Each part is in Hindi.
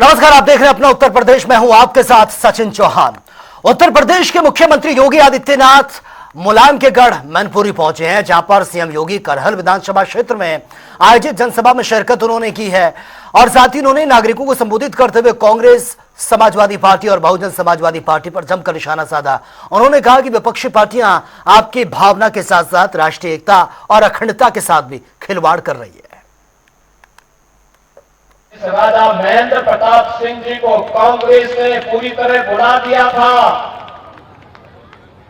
नमस्कार, आप देख रहे हैं अपना उत्तर प्रदेश में हूं आपके साथ सचिन चौहान। उत्तर प्रदेश के मुख्यमंत्री योगी आदित्यनाथ मुलायम के गढ़ मैनपुरी पहुंचे हैं, जहां पर सीएम योगी करहल विधानसभा क्षेत्र में आयोजित जनसभा में शिरकत उन्होंने की है और साथ ही उन्होंने नागरिकों को संबोधित करते हुए कांग्रेस, समाजवादी पार्टी और बहुजन समाजवादी पार्टी पर जमकर निशाना साधा। उन्होंने कहा कि विपक्षी पार्टियां आपकी भावना के साथ साथ राष्ट्रीय एकता और अखंडता के साथ भी खिलवाड़ कर रही है। राजा महेंद्र प्रताप सिंह जी को कांग्रेस ने पूरी तरह भुला दिया था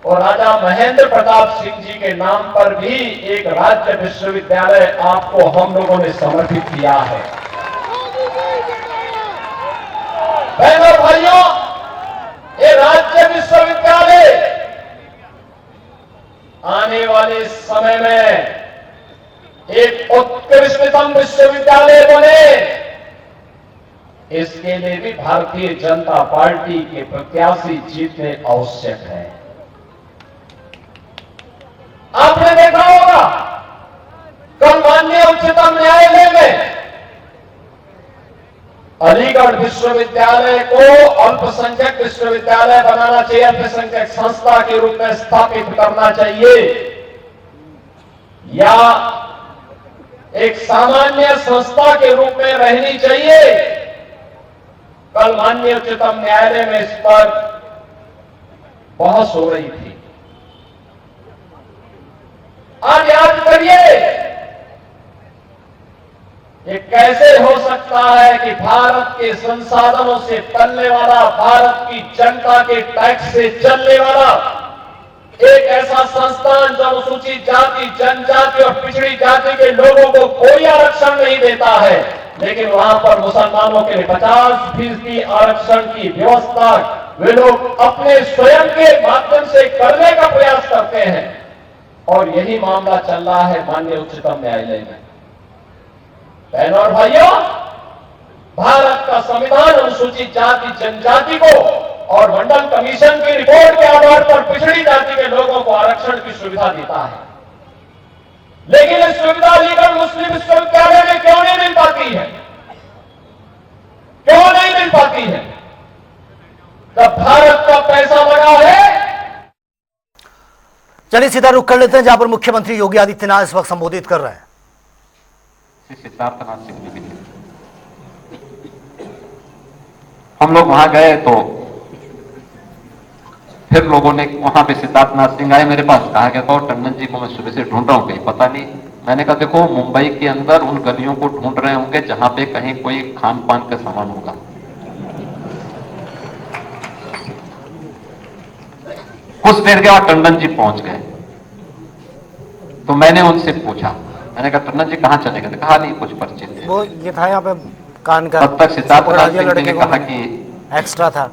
और राजा महेंद्र प्रताप सिंह जी के नाम पर भी एक राज्य विश्वविद्यालय आपको हम लोगों ने समर्पित किया है। बहनों भाइयों, ये राज्य विश्वविद्यालय आने वाले समय में एक उत्कृष्टतम विश्वविद्यालय बने, इसके लिए भी भारतीय जनता पार्टी के प्रत्याशी जीतने आवश्यक है। आपने देखा होगा कल माननीय उच्चतम न्यायालय में अलीगढ़ विश्वविद्यालय को अल्पसंख्यक विश्वविद्यालय बनाना चाहिए, अल्पसंख्यक संस्था के रूप में स्थापित करना चाहिए या एक सामान्य संस्था के रूप में रहनी चाहिए। कल माननीय उच्चतम न्यायालय में इस पर बहस हो रही थी। आज याद करिए, ये कैसे हो सकता है कि भारत के संसाधनों से पलने वाला, भारत की जनता के टैक्स से चलने वाला एक ऐसा संस्थान जो अनुसूचित जाति, जनजाति और पिछड़ी जाति के लोगों को कोई आरक्षण नहीं देता है, लेकिन वहां पर मुसलमानों के लिए 50% आरक्षण की व्यवस्था वे लोग अपने स्वयं के माध्यम से करने का प्रयास करते हैं। और यही मामला चल रहा है माननीय उच्चतम न्यायालय में। बहनों और भाइयों, भारत का संविधान अनुसूचित जाति, जनजाति को और मंडल कमीशन की रिपोर्ट के आधार पर पिछड़ी जाति के लोगों को आरक्षण की सुविधा देता है, लेकिन इस सुविधा अलीगढ़ मुस्लिम विश्वविद्यालय में क्यों नहीं मिल पाती है? क्यों नहीं मिल पाती है? जब भारत का पैसा लगा है। चलिए सीधा रुख कर लेते हैं जहां पर मुख्यमंत्री योगी आदित्यनाथ इस वक्त संबोधित कर रहे हैं। सिद्धार्थनाथ सिंह जी हम लोग वहां गए तो फिर लोगों ने वहां पे सिद्धार्थनाथ सिंह आए मेरे पास, कहा कि कहो टंडन जी को मैं सुबह से ढूंढ रहा हूं, कहीं पता नहीं। मैंने कहा देखो, मुंबई के अंदर उन गलियों को ढूंढ रहे होंगे जहां पे कहीं कोई खान पान का सामान होगा। कुछ देर के बाद टंडन जी पहुंच गए तो मैंने उनसे पूछा, मैंने कहा टंडन जी कहां चले गए? कहा नहीं कुछ परिचित है। वो ये था यहाँ पे कान का। तब तक सिद्धार्थनाथ सिंह ने कहा कि एक्स्ट्रा था,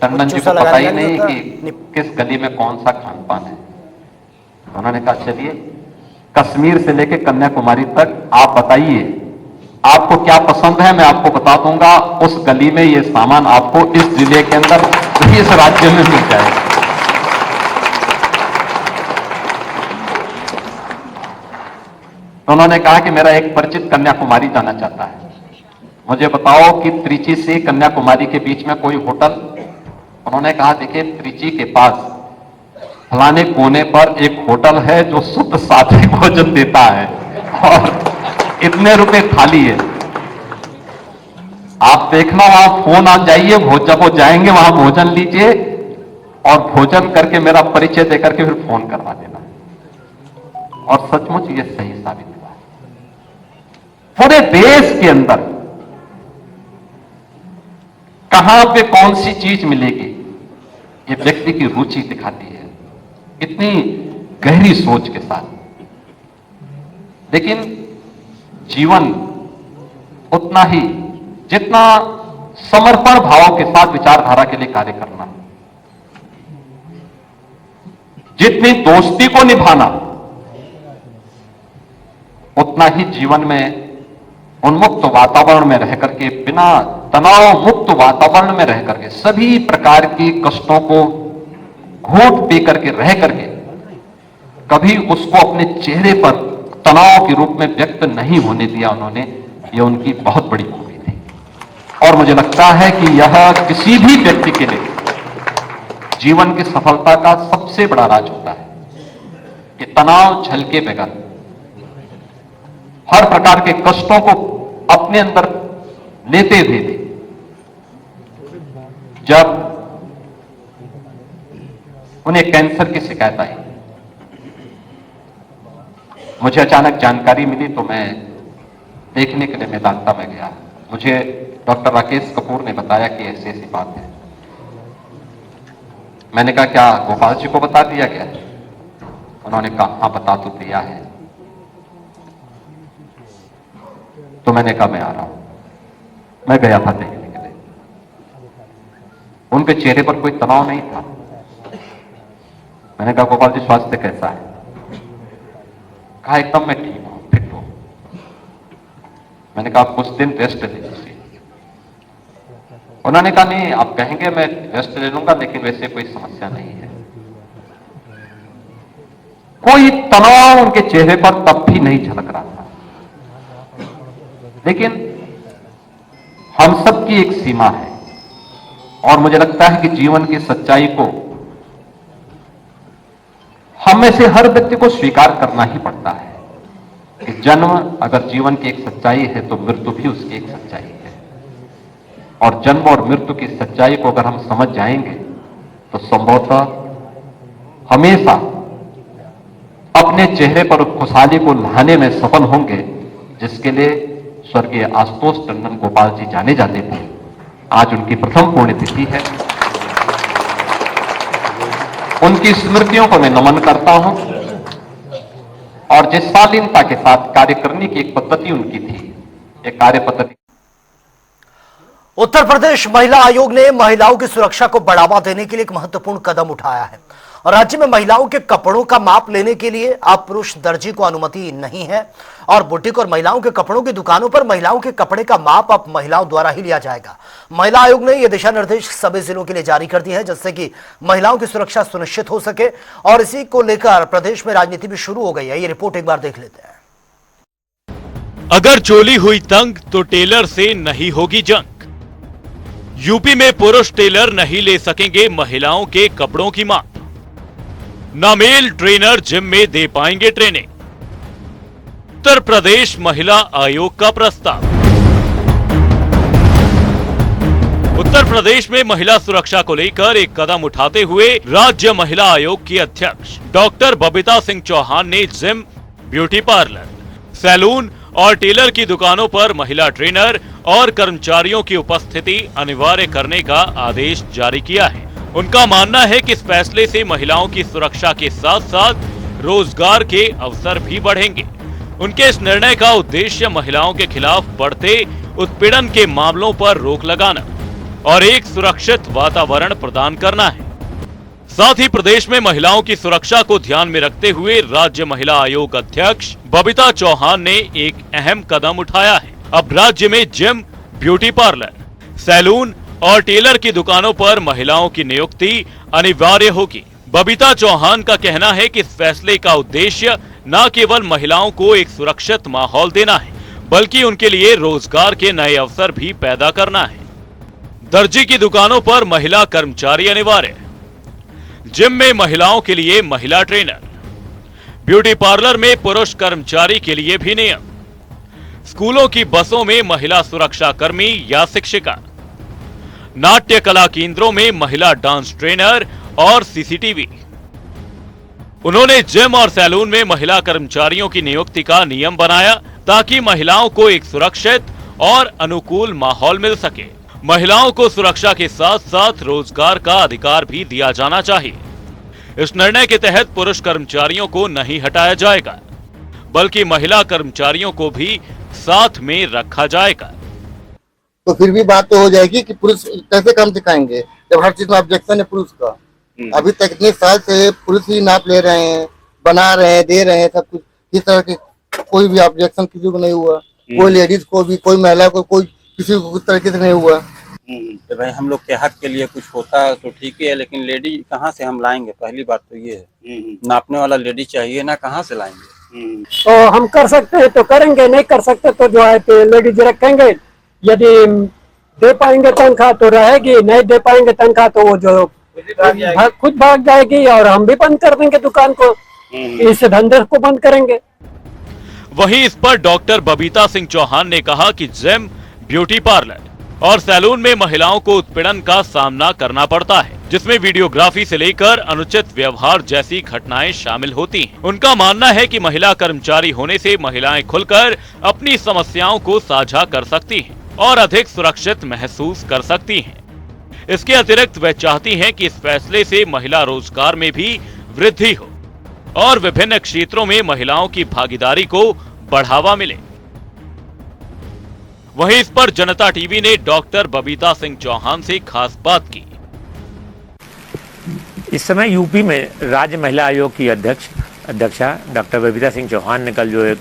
टंडन जी को पता ही नहीं कि किस गली में कौन सा खान पान है। उन्होंने कहा चलिए कश्मीर से लेकर कन्याकुमारी तक आप बताइए आपको क्या पसंद है, मैं आपको बता दूंगा। उस गली में ये सामान आपको इस जिले के अंदर, इस राज्य में मिल जाएगा। तो उन्होंने कहा कि मेरा एक परिचित कन्याकुमारी जाना चाहता है, मुझे बताओ कि त्रिची से कन्याकुमारी के बीच में कोई होटल। उन्होंने कहा देखिए त्रिची के पास फलाने कोने पर एक होटल है जो शुद्ध सात्विक भोजन देता है और इतने रुपए थाली है। आप देखना वहां फोन आ जाइए, जब वो जाएंगे वहां भोजन लीजिए और भोजन करके मेरा परिचय देकर के फिर फोन करवा देना। और सचमुच ये सही साबित हुआ। पूरे देश के अंदर कहां पे कौन सी चीज मिलेगी, ये व्यक्ति की रुचि दिखाती है, इतनी गहरी सोच के साथ। लेकिन जीवन उतना ही जितना समर्पण भाव के साथ विचारधारा के लिए कार्य करना, जितनी दोस्ती को निभाना, उतना ही जीवन में उन्मुक्त वातावरण में रह करके, बिना तनाव मुक्त वातावरण में रह करके, सभी प्रकार की कष्टों को घोट पी करके रह करके कभी उसको अपने चेहरे पर तनाव के रूप में व्यक्त नहीं होने दिया उन्होंने। यह उनकी बहुत बड़ी खूबी थी और मुझे लगता है कि यह किसी भी व्यक्ति के लिए जीवन की सफलता का सबसे बड़ा राज होता है कि तनाव झलके बगैर हर प्रकार के कष्टों को अपने अंदर लेते हुए भी जब उन्हें कैंसर की शिकायत आई, मुझे अचानक जानकारी मिली तो मैं देखने के लिए मेदांता में गया। मुझे डॉक्टर राकेश कपूर ने बताया कि ऐसी ऐसी बात है। मैंने कहा क्या गोपाल जी को बता दिया गया? उन्होंने कहा हाँ बता तो दिया है। तो मैंने कहा मैं आ रहा हूं। मैं गया था देखने के लिए। उनके चेहरे पर कोई तनाव नहीं था। मैंने कहा गोपाल जी स्वास्थ्य कैसा है? कहा एकदम मैं ठीक हूं, फिट हूं। मैंने कहा आप कुछ दिन रेस्ट ले लीजिए। उन्होंने कहा नहीं आप कहेंगे मैं रेस्ट ले लूंगा, लेकिन वैसे कोई समस्या नहीं है। कोई तनाव उनके चेहरे पर तब भी नहीं झलक रहा था। लेकिन हम सबकी एक सीमा है और मुझे लगता है कि जीवन की सच्चाई को हम में से हर व्यक्ति को स्वीकार करना ही पड़ता है कि जन्म अगर जीवन की एक सच्चाई है तो मृत्यु भी उसकी एक सच्चाई है। और जन्म और मृत्यु की सच्चाई को अगर हम समझ जाएंगे तो संभवतः हमेशा अपने चेहरे पर खुशहाली को लाने में सफल होंगे, जिसके लिए स्वर्गीय आशुतोष टंडन गोपाल जी जाने जाते थे। आज उनकी प्रथम पुण्यतिथि है। उनकी स्मृतियों को मैं नमन करता हूं और जिस शालीनता के साथ कार्य करने की एक पद्धति उनकी थी, एक कार्य पद्धति। उत्तर प्रदेश महिला आयोग ने महिलाओं की सुरक्षा को बढ़ावा देने के लिए एक महत्वपूर्ण कदम उठाया है और राज्य में महिलाओं के कपड़ों का माप लेने के लिए अब पुरुष दर्जी को अनुमति नहीं है और बुटीक और महिलाओं के कपड़ों की दुकानों पर महिलाओं के कपड़े का माप अब महिलाओं द्वारा ही लिया जाएगा। महिला आयोग ने यह दिशा निर्देश सभी जिलों के लिए जारी कर दिए हैं, जिससे कि महिलाओं की सुरक्षा सुनिश्चित हो सके और इसी को लेकर प्रदेश में राजनीति भी शुरू हो गई है। ये रिपोर्ट एक बार देख लेते हैं। अगर चोली हुई तंग तो टेलर से नहीं होगी जंग। यूपी में पुरुष टेलर नहीं ले सकेंगे महिलाओं के कपड़ों की माप। न मेल ट्रेनर जिम में दे पाएंगे ट्रेनिंग। उत्तर प्रदेश महिला आयोग का प्रस्ताव। उत्तर प्रदेश में महिला सुरक्षा को लेकर एक कदम उठाते हुए राज्य महिला आयोग की अध्यक्ष डॉक्टर बबीता सिंह चौहान ने जिम, ब्यूटी पार्लर, सैलून और टेलर की दुकानों पर महिला ट्रेनर और कर्मचारियों की उपस्थिति अनिवार्य करने का आदेश जारी किया है। उनका मानना है कि इस फैसले से महिलाओं की सुरक्षा के साथ साथ रोजगार के अवसर भी बढ़ेंगे। उनके इस निर्णय का उद्देश्य महिलाओं के खिलाफ बढ़ते उत्पीड़न के मामलों पर रोक लगाना और एक सुरक्षित वातावरण प्रदान करना है। साथ ही प्रदेश में महिलाओं की सुरक्षा को ध्यान में रखते हुए राज्य महिला आयोग अध्यक्ष बबीता चौहान ने एक अहम कदम उठाया है। अब राज्य में जिम, ब्यूटी पार्लर, सैलून और टेलर की दुकानों पर महिलाओं की नियुक्ति अनिवार्य होगी। बबीता चौहान का कहना है कि इस फैसले का उद्देश्य न केवल महिलाओं को एक सुरक्षित माहौल देना है, बल्कि उनके लिए रोजगार के नए अवसर भी पैदा करना है। दर्जी की दुकानों पर महिला कर्मचारी अनिवार्य, जिम में महिलाओं के लिए महिला ट्रेनर, ब्यूटी पार्लर में पुरुष कर्मचारी के लिए भी नियम, स्कूलों की बसों में महिला सुरक्षा कर्मी या शिक्षिका, नाट्य कला केंद्रों में महिला डांस ट्रेनर और सीसीटीवी। उन्होंने जिम और सैलून में महिला कर्मचारियों की नियुक्ति का नियम बनाया ताकि महिलाओं को एक सुरक्षित और अनुकूल माहौल मिल सके। महिलाओं को सुरक्षा के साथ साथ रोजगार का अधिकार भी दिया जाना चाहिए। इस निर्णय के तहत पुरुष कर्मचारियों को नहीं हटाया जाएगा, बल्कि महिला कर्मचारियों को भी साथ में रखा जाएगा। तो फिर भी बात तो हो जाएगी कि पुरुष कैसे काम सिखाएंगे जब हर चीज में ऑब्जेक्शन है पुरुष का। अभी तक इतने साल से पुरुष ही नाप ले रहे हैं, बना रहे हैं, दे रहे हैं सब कुछ। इस तरह के कोई भी ऑब्जेक्शन किसी को नहीं हुआ, कोई लेडीज को भी, कोई महिला को, कोई किसी को कुछ तरीके से नहीं हुआ। तो भाई हम लोग के हक के लिए कुछ होता है तो ठीक ही है, लेकिन लेडी कहाँ से हम लाएंगे? पहली बात तो ये है, नापने वाला लेडी चाहिए ना, कहाँ से लाएंगे? तो हम कर सकते हैं तो करेंगे, नहीं कर सकते तो जो है लेडीज रखेंगे। यदि दे पाएंगे तनख्वाह तो रहेगी, नहीं दे पाएंगे तनख्वाह तो वो जो खुद भाग जाएगी और हम भी बंद कर देंगे दुकान को, इस धंधे को बंद करेंगे। वहीं इस पर डॉक्टर बबीता सिंह चौहान ने कहा कि जिम, ब्यूटी पार्लर और सैलून में महिलाओं को उत्पीड़न का सामना करना पड़ता है, जिसमें वीडियोग्राफी से लेकर अनुचित व्यवहार जैसी घटनाएं शामिल होती हैं। उनका मानना है कि महिला कर्मचारी होने से महिलाएं खुलकर अपनी समस्याओं को साझा कर सकती हैं और अधिक सुरक्षित महसूस कर सकती हैं। इसके अतिरिक्त वे चाहती हैं कि इस फैसले से महिला रोजगार में भी वृद्धि हो और विभिन्न क्षेत्रों में महिलाओं की भागीदारी को बढ़ावा मिले। वहीं इस पर जनता टीवी ने डॉक्टर बबीता सिंह चौहान से खास बात की। इस समय यूपी में राज्य महिला आयोग की अध्यक्षा डॉक्टर बबीता सिंह चौहान ने कल जो एक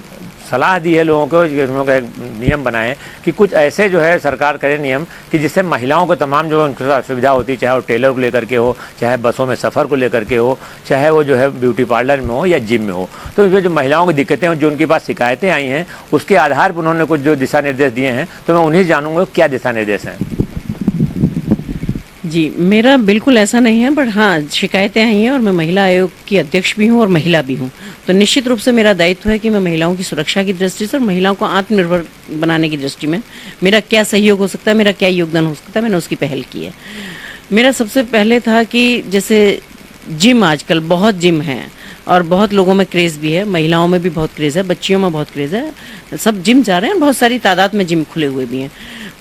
सलाह दी है लोगों को, लोगों का एक नियम बनाए कि कुछ ऐसे जो है सरकार करे नियम कि जिससे महिलाओं को तमाम जो सुविधा होती है, चाहे वो टेलर को लेकर के हो, चाहे बसों में सफ़र को लेकर के हो, चाहे वो जो है ब्यूटी पार्लर में हो या जिम में हो, तो जो महिलाओं की दिक्कतें हो, जो उनके पास शिकायतें आई हैं, उसके आधार पर उन्होंने कुछ जो दिशा निर्देश दिए हैं, तो मैं उन्हीं जानूंगा क्या दिशा निर्देश हैं। जी, मेरा बिल्कुल ऐसा नहीं है, बट हाँ शिकायतें आई हैं और मैं महिला आयोग की अध्यक्ष भी हूँ और महिला भी हूँ, तो निश्चित रूप से मेरा दायित्व है कि मैं महिलाओं की सुरक्षा की दृष्टि से और महिलाओं को आत्मनिर्भर बनाने की दृष्टि में मेरा क्या सहयोग हो सकता है, मेरा क्या योगदान हो सकता है, मैंने उसकी पहल की है। मेरा सबसे पहले था कि जैसे जिम, आजकल बहुत जिम हैं और बहुत लोगों में क्रेज़ भी है, महिलाओं में भी बहुत क्रेज़ है, बच्चियों में बहुत क्रेज़ है, सब जिम जा रहे हैं, बहुत सारी तादाद में जिम खुले हुए भी हैं।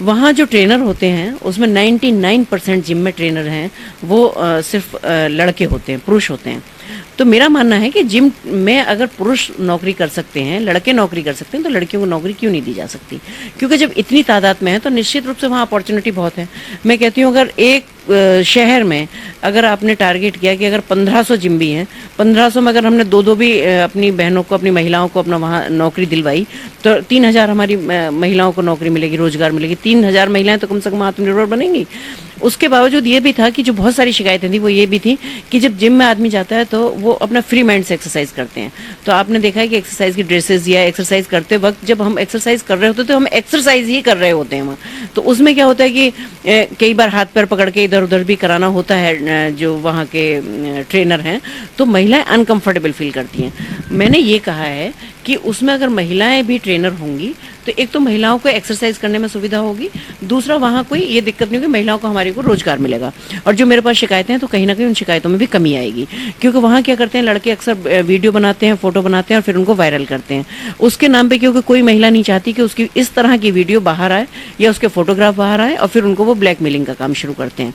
वहाँ जो ट्रेनर होते हैं उसमें 99% जिम में ट्रेनर हैं वो सिर्फ लड़के होते हैं, पुरुष होते हैं। तो मेरा मानना है कि जिम में अगर पुरुष नौकरी कर सकते हैं, लड़के नौकरी कर सकते हैं, तो लड़कियों को नौकरी क्यों नहीं दी जा सकती? क्योंकि जब इतनी तादाद में है तो निश्चित रूप से वहाँ अपॉर्चुनिटी बहुत है। मैं कहती हूँ अगर एक शहर में अगर आपने टारगेट किया कि अगर 1500 जिम भी हैं, 1500 में अगर हमने दो भी अपनी बहनों को, अपनी महिलाओं को अपना वहाँ नौकरी दिलवाई, तो 3000 हमारी महिलाओं को नौकरी मिलेगी, रोजगार मिलेगी। 3000 महिलाएं तो कम से कम आत्मनिर्भर बनेंगी। उसके बावजूद ये भी था कि जो बहुत सारी शिकायतें थी वो ये भी थी कि जब जिम में आदमी जाता है तो वो अपना फ्री माइंड से एक्सरसाइज करते हैं। तो आपने देखा है कि एक्सरसाइज की ड्रेसेस या एक्सरसाइज करते वक्त जब हम एक्सरसाइज कर रहे होते तो हम एक्सरसाइज ही कर रहे होते हैं वहाँ। तो उसमें क्या होता है कि कई बार हाथ पैर पकड़ के इधर उधर भी कराना होता है जो वहाँ के ट्रेनर हैं, तो महिलाएं अनकंफर्टेबल फील करती हैं। मैंने ये कहा है कि उसमें अगर महिलाएं भी ट्रेनर होंगी तो एक तो महिलाओं को एक्सरसाइज करने में सुविधा होगी, दूसरा वहाँ कोई ये दिक्कत नहीं होगी, महिलाओं को हमारे को रोजगार मिलेगा। और जो मेरे पास शिकायतें हैं तो कहीं ना कहीं उन शिकायतों में भी कमी आएगी, क्योंकि वहाँ क्या करते हैं लड़के अक्सर वीडियो बनाते हैं, फोटो बनाते हैं और फिर उनको वायरल करते हैं उसके नाम पे, क्योंकि कोई महिला नहीं चाहती कि उसकी इस तरह की वीडियो बाहर आए या उसके फोटोग्राफ बाहर आए और फिर उनको वो ब्लैकमेलिंग का काम शुरू करते हैं।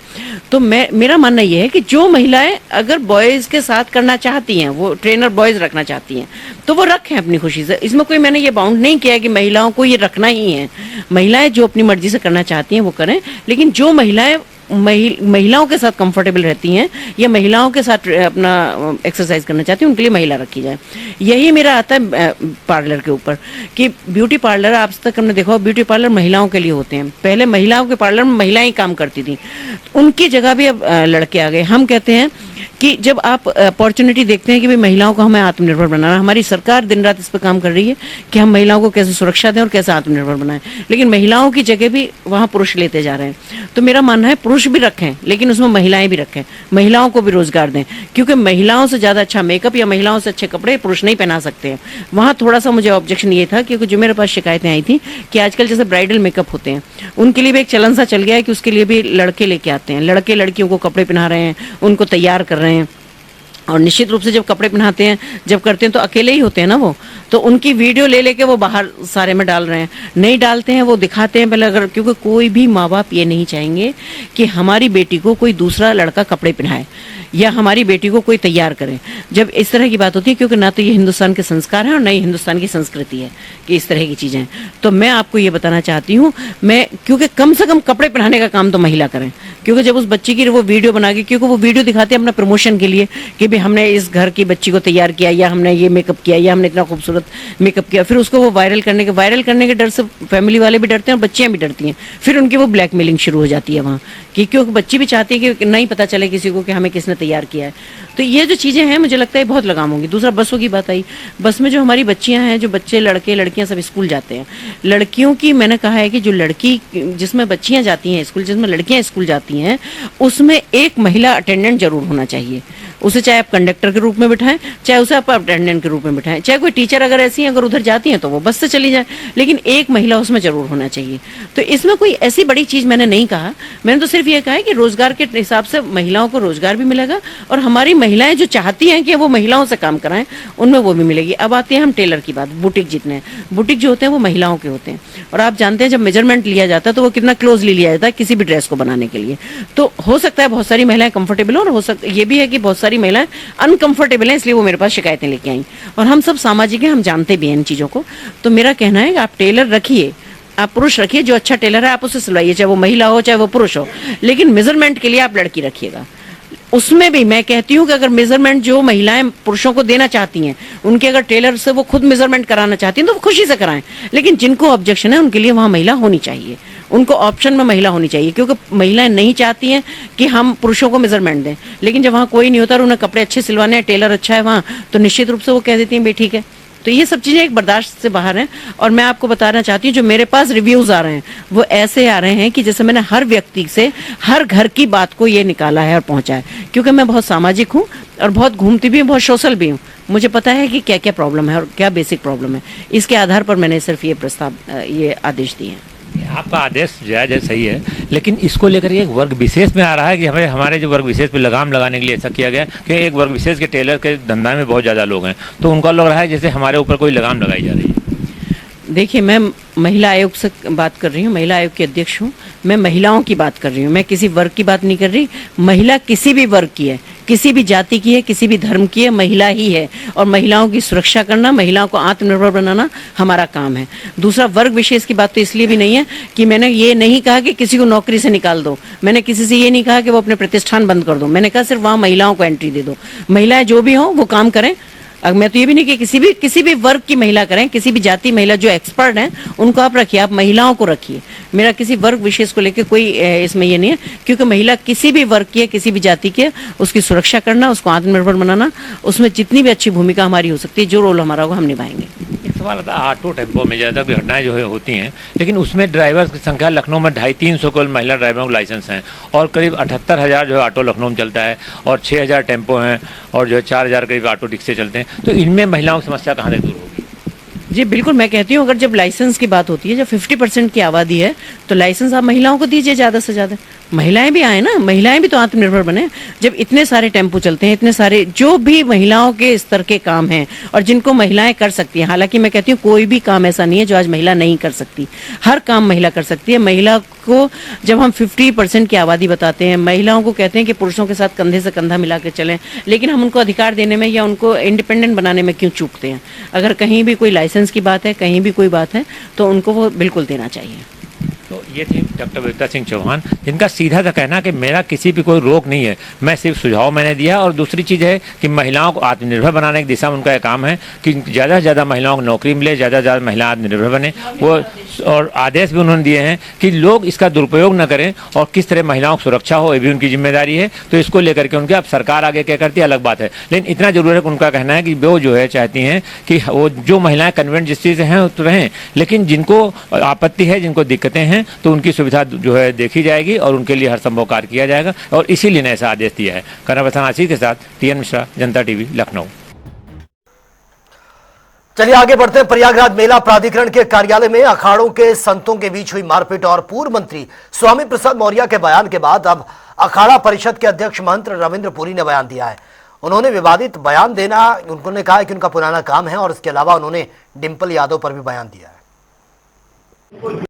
तो मेरा मानना यह है कि जो महिलाएं अगर बॉयज के साथ करना चाहती हैं, वो ट्रेनर बॉयज रखना चाहती हैं, तो वो रखें अपनी खुशी से। इसमें कोई मैंने ये बाउंड नहीं किया कि महिलाओं को ये रखना ही है। महिलाएं जो अपनी मर्जी से करना चाहती हैं वो करें, लेकिन जो महिलाएं महिलाओं के साथ कंफर्टेबल रहती हैं या महिलाओं के साथ अपना एक्सरसाइज करना चाहती हैं उनके लिए महिला रखी जाए। यही मेरा आता है पार्लर के ऊपर कि ब्यूटी पार्लर आज तक हमने देखा ब्यूटी पार्लर महिलाओं के लिए होते हैं। पहले महिलाओं के पार्लर में महिलाएं ही काम करती थी, उनकी जगह भी अब लड़के आ गए। हम कहते हैं कि जब आप अपॉर्चुनिटी देखते हैं कि भाई महिलाओं को हमें आत्मनिर्भर बनाना, हमारी सरकार दिन रात इस पर काम कर रही है कि हम महिलाओं को कैसे सुरक्षा दें और कैसे आत्मनिर्भर बनाएं, लेकिन महिलाओं की जगह भी वहाँ पुरुष लेते जा रहे हैं। तो मेरा मानना है पुरुष भी रखें लेकिन उसमें महिलाएं भी रखें, महिलाओं को भी रोजगार दें, क्योंकि महिलाओं से ज़्यादा अच्छा मेकअप या महिलाओं से अच्छे कपड़े पुरुष नहीं पहना सकते हैं। वहाँ थोड़ा सा मुझे ऑब्जेक्शन ये था क्योंकि जो मेरे पास शिकायतें आई थी कि आजकल जैसे ब्राइडल मेकअप होते हैं उनके लिए भी एक चलन सा चल गया है कि उसके लिए भी लड़के लेके आते हैं, लड़के लड़कियों को कपड़े पहना रहे हैं, उनको तैयार कर रहे हैं। और निश्चित रूप से जब कपड़े पहनाते हैं, जब करते हैं तो अकेले ही होते हैं ना वो, तो उनकी वीडियो ले लेके वो बाहर सारे में डाल रहे हैं, नहीं डालते हैं वो दिखाते हैं पहले। अगर क्योंकि कोई भी माँ बाप ये नहीं चाहेंगे कि हमारी बेटी को कोई दूसरा लड़का कपड़े पहनाए या हमारी बेटी को कोई तैयार करे जब इस तरह की बात होती है, क्योंकि ना तो ये हिंदुस्तान के संस्कार हैं और ना ही हिंदुस्तान की संस्कृति है कि इस तरह की चीज़ें हैं। तो मैं आपको ये बताना चाहती हूँ, मैं क्योंकि कम से कम कपड़े पहनाने का काम तो महिला करें, क्योंकि जब उस बच्ची की वो वीडियो बना के, क्योंकि वो वीडियो दिखाते हैं अपना प्रमोशन के लिए कि भाई हमने इस घर की बच्ची को तैयार किया या हमने ये मेकअप किया या हमने इतना खूबसूरत मेकअप किया, फिर उसको वो वायरल करने के डर से फैमिली वाले भी डरते हैं और बच्चियाँ भी डरती हैं, फिर उनकी वो ब्लैकमेलिंग शुरू हो जाती है वहाँ कि क्योंकि बच्ची भी चाहती है कि नहीं पता चले किसी को कि हमें किसने तैयार किया है। तो ये जो चीज़ें हैं मुझे लगता है बहुत लगाम होंगी। दूसरा बसों की बात आई, बस में जो हमारी बच्चियां हैं, जो बच्चे लड़के लड़कियां सब स्कूल जाते हैं, लड़कियों की मैंने कहा है कि जो लड़की जिसमें बच्चियां जाती हैं स्कूल, जिसमें लड़कियां स्कूल जाती हैं, उसमें एक महिला अटेंडेंट जरूर होना चाहिए। उसे चाहे आप कंडक्टर के रूप में बिठाएं, चाहे उसे आप अटेंडेंट के रूप में बिठाएं, चाहे कोई टीचर अगर ऐसी है अगर उधर जाती हैं तो वो बस से चली जाए, लेकिन एक महिला उसमें जरूर होना चाहिए। तो इसमें कोई ऐसी बड़ी चीज मैंने नहीं कहा, मैंने तो सिर्फ ये कहा है कि रोजगार के हिसाब से महिलाओं को रोजगार भी मिलेगा और हमारी महिलाएं जो चाहती हैं कि वो महिलाओं से काम कराएं उनमें वो भी मिलेगी। अब आते हैं हम टेलर की बात, बुटीक जितने बुटीक जो होते हैं वो महिलाओं के होते हैं, और आप जानते हैं जब मेजरमेंट लिया जाता है तो वो कितना क्लोजली लिया जाता है किसी भी ड्रेस को बनाने के लिए। तो हो सकता है बहुत सारी महिलाएं कंफर्टेबल हो, और हो सकता ये भी है कि बहुत सारी महिलाएं अनकंफर्टेबल हैं, इसलिए वो मेरे पास शिकायतें लेके आई। और हम सब सामाजिक हैं, हम जानते भी हैं इन चीजों को। तो मेरा कहना है कि आप टेलर रखिए, आप पुरुष रखिए, जो अच्छा टेलर है आप उसे सिलवाइए, चाहे वो महिला हो चाहे वो पुरुष हो, लेकिन मेजरमेंट के लिए आप लड़की रखिएगा। उसमें भी मैं कहती हूँ कि अगर मेजरमेंट जो महिलाएं पुरुषों को देना चाहती हैं, उनके अगर टेलर से वो खुद मेजरमेंट कराना चाहती हैं तो वो खुशी से कराएं, लेकिन जिनको ऑब्जेक्शन है उनके लिए वहां महिला होनी चाहिए, उनको ऑप्शन में महिला होनी चाहिए। क्योंकि महिलाएं नहीं चाहती हैं कि हम पुरुषों को मेजरमेंट दें, लेकिन जब वहाँ कोई नहीं होता और उन्हें कपड़े अच्छे सिलवाने हैं, टेलर अच्छा है वहाँ, तो निश्चित रूप से वो कह देती हैं भाई ठीक है। तो ये सब चीज़ें एक बर्दाश्त से बाहर हैं। और मैं आपको बताना चाहती हूँ जो मेरे पास रिव्यूज आ रहे हैं वो ऐसे आ रहे हैं कि जैसे मैंने हर व्यक्ति से हर घर की बात को ये निकाला है और पहुंचा है, क्योंकि मैं बहुत सामाजिक हूँ और बहुत घूमती भी हूँ, बहुत सोशल भी हूँ। मुझे पता है कि क्या क्या प्रॉब्लम है और क्या बेसिक प्रॉब्लम है, इसके आधार पर मैंने सिर्फ ये प्रस्ताव, ये आदेश दिए हैं। आपका आदेश जायज है, सही है, लेकिन इसको लेकर एक वर्ग विशेष में आ रहा है कि हमें हमारे जो वर्ग विशेष पे लगाम लगाने के लिए ऐसा किया गया कि एक वर्ग विशेष के टेलर के धंधा में बहुत ज़्यादा लोग हैं, तो उनका लग रहा है जैसे हमारे ऊपर कोई लगाम लगाई जा रही है। देखिए, मैं महिला आयोग से बात कर रही हूँ, महिला आयोग की अध्यक्ष हूँ, मैं महिलाओं की बात कर रही हूँ, मैं किसी वर्ग की बात नहीं कर रही। महिला किसी भी वर्ग की है, किसी भी जाति की है, किसी भी धर्म की है, महिला ही है, और महिलाओं की सुरक्षा करना, महिलाओं को आत्मनिर्भर बनाना हमारा काम है। दूसरा, वर्ग विशेष की बात तो इसलिए भी नहीं है कि मैंने ये नहीं कहा कि किसी को नौकरी से निकाल दो, मैंने किसी से ये नहीं कहा कि वो अपने प्रतिष्ठान बंद कर दो, मैंने कहा सिर्फ वहाँ महिलाओं को एंट्री दे दो, महिलाएं जो भी हों वो काम करें। अब मैं तो ये भी नहीं कि किसी भी वर्ग की महिला करें, किसी भी जाति महिला जो एक्सपर्ट हैं उनको आप रखिए, आप महिलाओं को रखिए। मेरा किसी वर्ग विशेष को लेकर कोई इसमें ये नहीं है, क्योंकि महिला किसी भी वर्ग की है, किसी भी जाति की है, उसकी सुरक्षा करना, उसको आत्मनिर्भर बनाना, उसमें जितनी भी अच्छी भूमिका हमारी हो सकती है, जो रोल हमारा होगा हम निभाएंगे। एक सवाल आता है, ऑटो टेम्पो में ज़्यादा घटनाएं जो है होती हैं, लेकिन उसमें ड्राइवर की संख्या लखनऊ में 250-300 केवल महिला ड्राइवरों के लाइसेंस हैं, और करीब 78,000 जो है ऑटो लखनऊ में चलता है, और 6,000 टेम्पो हैं, और जो है 4,000 करीब ऑटो रिक्शे चलते हैं। तो इनमें महिलाओं की समस्या कहाँ तक दूर होगी? जी बिल्कुल, मैं कहती हूँ अगर जब लाइसेंस की बात होती है, जब 50% की आबादी है तो लाइसेंस आप महिलाओं को दीजिए ज़्यादा से ज़्यादा, महिलाएं भी आए ना, महिलाएं भी तो आत्मनिर्भर बने। जब इतने सारे टेम्पो चलते हैं, इतने सारे जो भी महिलाओं के स्तर के काम हैं और जिनको महिलाएं कर सकती हैं, हालांकि मैं कहती हूँ कोई भी काम ऐसा नहीं है जो आज महिला नहीं कर सकती, हर काम महिला कर सकती है। महिला को जब हम 50% की आबादी बताते हैं, महिलाओं को कहते हैं कि पुरुषों के साथ कंधे से कंधा मिला के चलें, लेकिन हम उनको अधिकार देने में या उनको इंडिपेंडेंट बनाने में क्यों चूकते हैं? अगर कहीं भी कोई लाइसेंस की बात है, कहीं भी कोई बात है, तो उनको वो बिल्कुल देना चाहिए। तो ये थी डॉक्टर बबीता सिंह चौहान, जिनका सीधा सा कहना कि मेरा किसी भी कोई रोक नहीं है, मैं सिर्फ सुझाव मैंने दिया। और दूसरी चीज़ है कि महिलाओं को आत्मनिर्भर बनाने की दिशा में उनका काम है कि ज़्यादा से ज़्यादा महिलाओं को नौकरी मिले, ज़्यादा से ज़्यादा महिला आत्मनिर्भर बने। वो और आदेश भी उन्होंने दिए हैं कि लोग इसका दुरुपयोग न करें और किस तरह महिलाओं की सुरक्षा हो, ये भी उनकी जिम्मेदारी है। तो इसको लेकर के उनके, अब सरकार आगे क्या करती है अलग बात है, लेकिन इतना जरूर है कि उनका कहना है कि वो जो है चाहती हैं कि वो जो महिलाएं कन्वेंट दृष्टि से हैं तो रहें, लेकिन जिनको आपत्ति है, जिनको दिक्कतें हैं, तो उनकी सुविधा जो है देखी जाएगी और उनके लिए हर संभव कार्य किया जाएगा, और इसीलिए ने ऐसा आदेश दिया है। कर्नल आशीष के साथ टीएन मिश्रा, जनता टीवी, लखनऊ। चलिए आगे बढ़ते हैं। प्रयागराज मेला प्राधिकरण के कार्यालय में अखाड़ों के संतों के बीच हुई मारपीट और पूर्व मंत्री स्वामी प्रसाद मौर्य के बयान के बाद अब अखाड़ा परिषद के अध्यक्ष महंत रविंद्र पुरी ने बयान दिया है। उन्होंने विवादित बयान देना, उन्होंने कहा कि उनका पुराना काम है, और इसके अलावा उन्होंने डिंपल यादव पर भी बयान दिया है।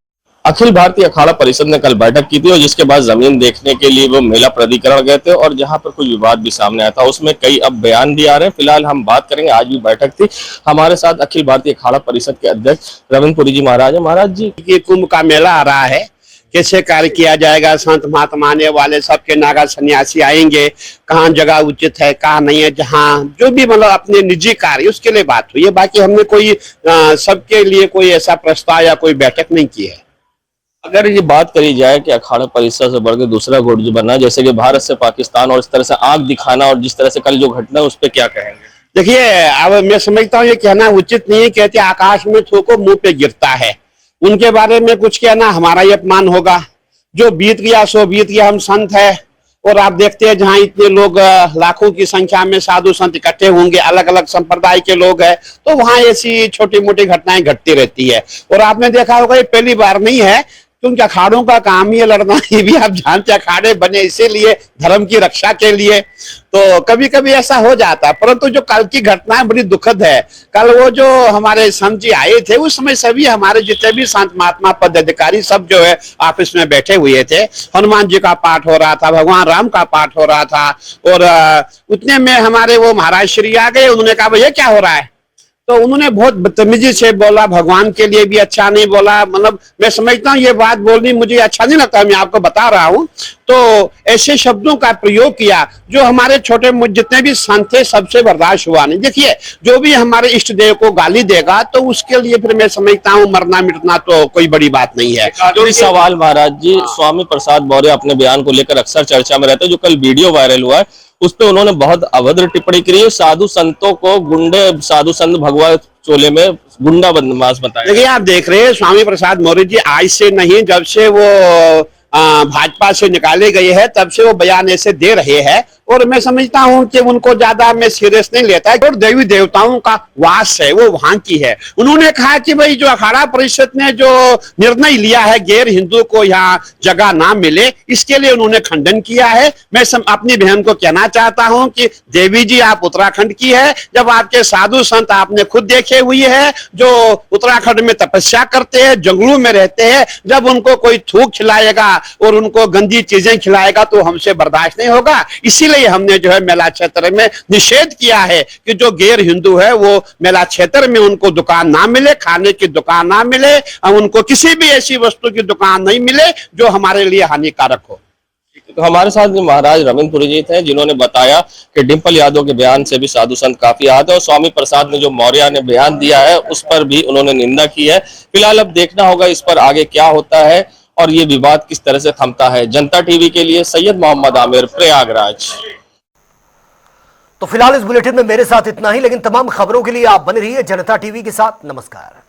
अखिल भारतीय अखाड़ा परिषद ने कल बैठक की थी और जिसके बाद जमीन देखने के लिए वो मेला प्राधिकरण गए थे और जहां पर कुछ विवाद भी सामने आया था, उसमें कई अब बयान भी आ रहे हैं। फिलहाल हम बात करेंगे, आज भी बैठक थी, हमारे साथ अखिल भारतीय अखाड़ा परिषद के अध्यक्ष रविंद्र पुरी जी महाराज। महाराज जी, ये कुंभ का मेला आ रहा है, कैसे कार्य किया जाएगा, संत महात्मा आने वाले सबके नागा सन्यासी आएंगे, कहाँ जगह उचित है कहाँ नहीं है, जहाँ जो भी मतलब अपने निजी कार्य उसके लिए बात हुई है। बाकी हमने कोई सबके लिए कोई ऐसा प्रस्ताव या कोई बैठक नहीं की है। अगर ये बात करी जाए कि अखाड़ा परिषद से बढ़कर दूसरा गुट जो बना, जैसे कि भारत से पाकिस्तान और इस तरह से आंख दिखाना, और जिस तरह से कल जो घटना है उस पर क्या कहेंगे? देखिए, अब मैं समझता हूँ ये कहना उचित नहीं, कहते आकाश में थूको मुंह पे गिरता है। उनके बारे में कुछ कहना हमारा ही अपमान होगा। जो बीत गया सो बीत गया, हम संत है। और आप देखते हैं जहाँ इतने लोग लाखों की संख्या में साधु संत इकट्ठे होंगे, अलग अलग संप्रदाय के लोग हैं, तो वहां ऐसी छोटी मोटी घटनाएं घटती रहती है। और आपने देखा होगा ये पहली बार नहीं है, क्योंकि अखाड़ों का काम ही है लड़ना। ये भी आप जानते, अखाड़े बने इसीलिए, धर्म की रक्षा के लिए। तो कभी कभी ऐसा हो जाता है, परंतु जो कल की घटना है बड़ी दुखद है। कल वो जो हमारे संत जी आए थे, उस समय सभी हमारे जितने भी संत महात्मा पदाधिकारी सब जो है ऑफिस में बैठे हुए थे। हनुमान जी का पाठ हो रहा था, भगवान राम का पाठ हो रहा था, और उतने में हमारे वो महाराज श्री आ गए। उन्होंने कहा भैया क्या हो रहा है? तो उन्होंने बहुत बदतमीजी से बोला, भगवान के लिए भी अच्छा नहीं बोला। मतलब मैं समझता हूँ ये बात बोलनी मुझे अच्छा नहीं लगता, मैं आपको बता रहा हूँ। तो ऐसे शब्दों का प्रयोग किया जो हमारे छोटे जितने भी संत थे सबसे बर्दाश्त हुआ नहीं। देखिए, जो भी हमारे इष्ट देव को गाली देगा तो उसके लिए फिर मैं समझता हूँ मरना मिटना तो कोई बड़ी बात नहीं है। जो सवाल महाराज जी, स्वामी प्रसाद मौर्य अपने बयान को लेकर अक्सर चर्चा में रहते हैं। जो कल वीडियो वायरल हुआ है उस पर उन्होंने बहुत अभद्र टिप्पणी करी है। साधु संतों को गुंडे, साधु संत भगवा चोले में गुंडा बदमाश बताया। देखिए, आप देख रहे हैं स्वामी प्रसाद मौर्य जी आज से नहीं, जब से वो भाजपा से निकाले गए हैं तब से वो बयान ऐसे दे रहे हैं। और मैं समझता हूं कि उनको ज्यादा मैं सीरियस नहीं लेता है। और देवी देवताओं का वास है वो वहां की है। उन्होंने कहा कि भाई जो अखाड़ा परिषद ने जो निर्णय लिया है गैर हिंदू को यहाँ जगह ना मिले, इसके लिए उन्होंने खंडन किया है। मैं अपनी बहन को कहना चाहता हूं कि देवी जी आप उत्तराखंड की है, जब आपके साधु संत आपने खुद देखे हुए हैं जो उत्तराखंड में तपस्या करते हैं, जंगलों में रहते हैं, जब उनको कोई थूक खिलाएगा और उनको गंदी चीजें खिलाएगा तो हमसे बर्दाश्त नहीं होगा। इसीलिए हमने जो है मेला क्षेत्र में निषेध किया है कि जो गैर हिंदू है वो मेला क्षेत्र में उनको दुकान ना मिले, खाने की दुकान ना मिले, उनको किसी भी ऐसी वस्तु की दुकान नहीं मिले जो हमारे लिए हानिकारक हो। तो हमारे साथ महाराज रविंद्रपुरी जी थे जिन्होंने बताया कि डिंपल यादव के बयान से भी साधु संत काफी आहत है, और स्वामी प्रसाद ने जो मौर्य ने बयान दिया है उस पर भी उन्होंने निंदा की है। फिलहाल अब देखना होगा इस पर आगे क्या होता है और ये विवाद किस तरह से थमता है। जनता टीवी के लिए सैयद मोहम्मद आमिर, प्रयागराज। तो फिलहाल इस बुलेटिन में मेरे साथ इतना ही, लेकिन तमाम खबरों के लिए आप बने रहिए जनता टीवी के साथ। नमस्कार।